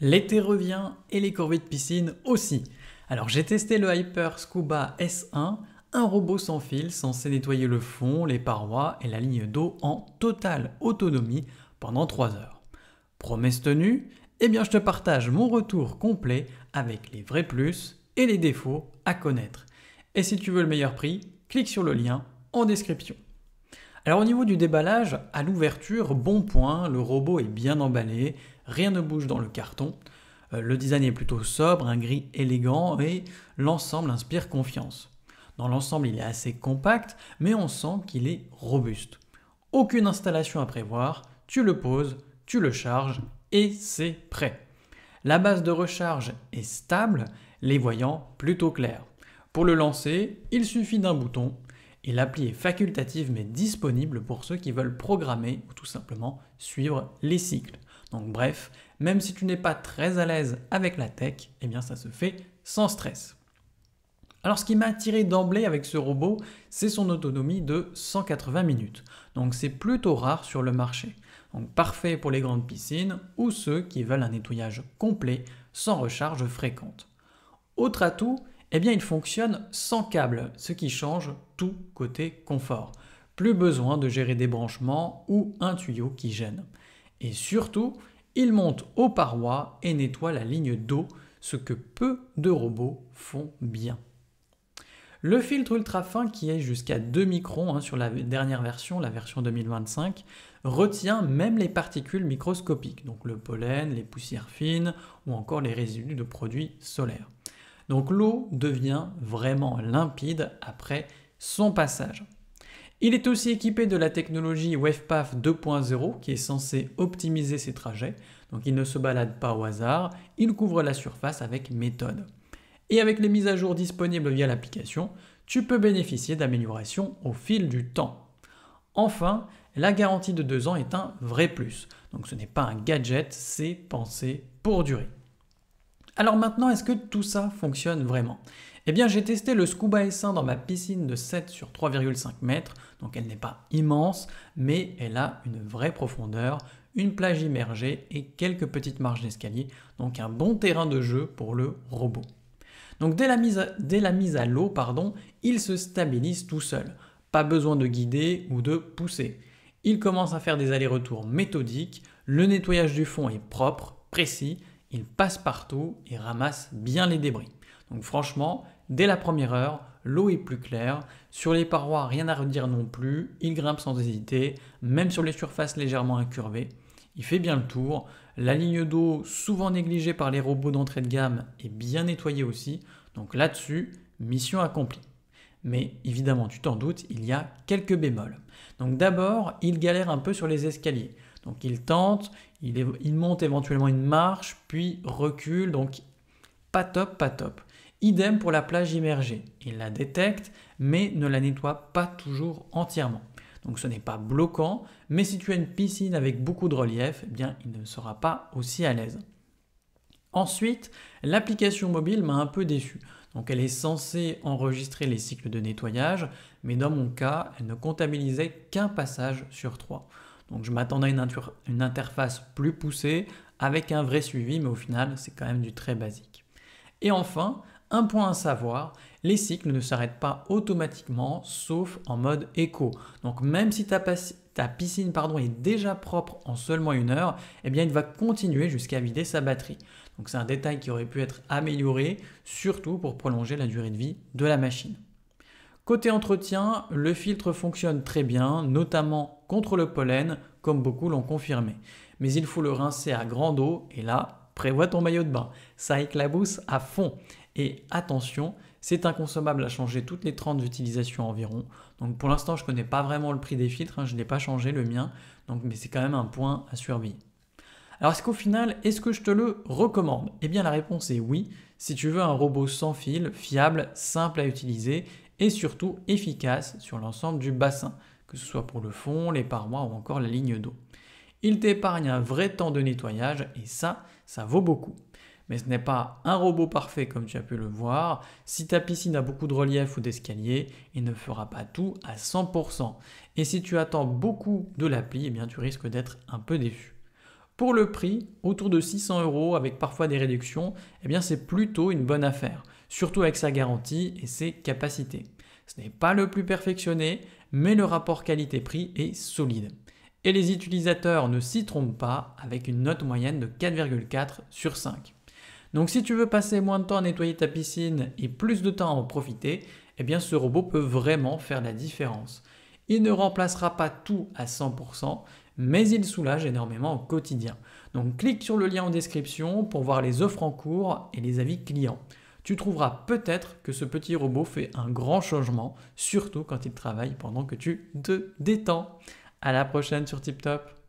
L'été revient et les corvées de piscine aussi. Alors j'ai testé le Hyper Scuba S1, un robot sans fil censé nettoyer le fond, les parois et la ligne d'eau en totale autonomie pendant 3 heures. Promesse tenue, eh bien je te partage mon retour complet avec les vrais plus et les défauts à connaître. Et si tu veux le meilleur prix, clique sur le lien en description. Alors au niveau du déballage, à l'ouverture, bon point, le robot est bien emballé, rien ne bouge dans le carton. Le design est plutôt sobre, un gris élégant et l'ensemble inspire confiance. Dans l'ensemble, il est assez compact, mais on sent qu'il est robuste. Aucune installation à prévoir, tu le poses, tu le charges et c'est prêt. La base de recharge est stable, les voyants plutôt clairs. Pour le lancer, il suffit d'un bouton et l'appli est facultative mais disponible pour ceux qui veulent programmer ou tout simplement suivre les cycles. Donc bref, même si tu n'es pas très à l'aise avec la tech, eh bien ça se fait sans stress. Alors ce qui m'a attiré d'emblée avec ce robot, c'est son autonomie de 180 minutes. Donc c'est plutôt rare sur le marché. Donc parfait pour les grandes piscines ou ceux qui veulent un nettoyage complet sans recharge fréquente. Autre atout, eh bien il fonctionne sans câble, ce qui change tout côté confort. Plus besoin de gérer des branchements ou un tuyau qui gêne. Et surtout, il monte aux parois et nettoie la ligne d'eau, ce que peu de robots font bien. Le filtre ultra fin qui est jusqu'à 2 microns sur la dernière version, la version 2025, retient même les particules microscopiques, donc le pollen, les poussières fines ou encore les résidus de produits solaires. Donc l'eau devient vraiment limpide après son passage. Il est aussi équipé de la technologie WavePath 2.0 qui est censée optimiser ses trajets. Donc il ne se balade pas au hasard, il couvre la surface avec méthode. Et avec les mises à jour disponibles via l'application, tu peux bénéficier d'améliorations au fil du temps. Enfin, la garantie de 2 ans est un vrai plus. Donc ce n'est pas un gadget, c'est pensé pour durer. Alors maintenant, est-ce que tout ça fonctionne vraiment? Eh bien, j'ai testé le Scuba S1 dans ma piscine de 7 sur 3,5 mètres, donc elle n'est pas immense, mais elle a une vraie profondeur, une plage immergée et quelques petites marches d'escalier, donc un bon terrain de jeu pour le robot. Donc dès la mise à l'eau, il se stabilise tout seul, pas besoin de guider ou de pousser. Il commence à faire des allers-retours méthodiques, le nettoyage du fond est propre, précis, il passe partout et ramasse bien les débris. Donc franchement, dès la première heure, l'eau est plus claire, sur les parois rien à redire non plus, il grimpe sans hésiter, même sur les surfaces légèrement incurvées. Il fait bien le tour, la ligne d'eau souvent négligée par les robots d'entrée de gamme est bien nettoyée aussi, donc là-dessus, mission accomplie. Mais évidemment, tu t'en doutes, il y a quelques bémols. Donc d'abord, il galère un peu sur les escaliers. Donc il tente, il monte éventuellement une marche, puis recule, donc pas top, pas top. Idem pour la plage immergée. Il la détecte, mais ne la nettoie pas toujours entièrement. Donc ce n'est pas bloquant, mais si tu as une piscine avec beaucoup de relief, eh bien il ne sera pas aussi à l'aise. Ensuite, l'application mobile m'a un peu déçu. Donc elle est censée enregistrer les cycles de nettoyage, mais dans mon cas, elle ne comptabilisait qu'un passage sur 3. Donc je m'attendais à une interface plus poussée, avec un vrai suivi, mais au final, c'est quand même du très basique. Et enfin, un point à savoir, les cycles ne s'arrêtent pas automatiquement, sauf en mode éco. Donc même si ta piscine est déjà propre en seulement 1 heure, eh bien il va continuer jusqu'à vider sa batterie. Donc c'est un détail qui aurait pu être amélioré, surtout pour prolonger la durée de vie de la machine. Côté entretien, le filtre fonctionne très bien, notamment contre le pollen, comme beaucoup l'ont confirmé. Mais il faut le rincer à grande eau et là, prévois ton maillot de bain. Ça éclabousse à fond. Et attention, c'est inconsommable à changer toutes les 30 utilisations environ. Donc pour l'instant, je ne connais pas vraiment le prix des filtres, je ne l'ai pas changé le mien, mais c'est quand même un point à surveiller. Alors est-ce qu'au final, est-ce que je te le recommande? Eh bien la réponse est oui, si tu veux un robot sans fil, fiable, simple à utiliser et surtout efficace sur l'ensemble du bassin, que ce soit pour le fond, les parois ou encore la ligne d'eau. Il t'épargne un vrai temps de nettoyage et ça vaut beaucoup. Mais ce n'est pas un robot parfait comme tu as pu le voir. Si ta piscine a beaucoup de relief ou d'escalier, il ne fera pas tout à 100%. Et si tu attends beaucoup de l'appli, eh bien tu risques d'être un peu déçu. Pour le prix, autour de 600 € avec parfois des réductions, eh bien c'est plutôt une bonne affaire, surtout avec sa garantie et ses capacités. Ce n'est pas le plus perfectionné, mais le rapport qualité-prix est solide. Et les utilisateurs ne s'y trompent pas avec une note moyenne de 4,4 sur 5. Donc si tu veux passer moins de temps à nettoyer ta piscine et plus de temps à en profiter, eh bien ce robot peut vraiment faire la différence. Il ne remplacera pas tout à 100%, mais il soulage énormément au quotidien. Donc clique sur le lien en description pour voir les offres en cours et les avis clients. Tu trouveras peut-être que ce petit robot fait un grand changement, surtout quand il travaille pendant que tu te détends. À la prochaine sur TipTop.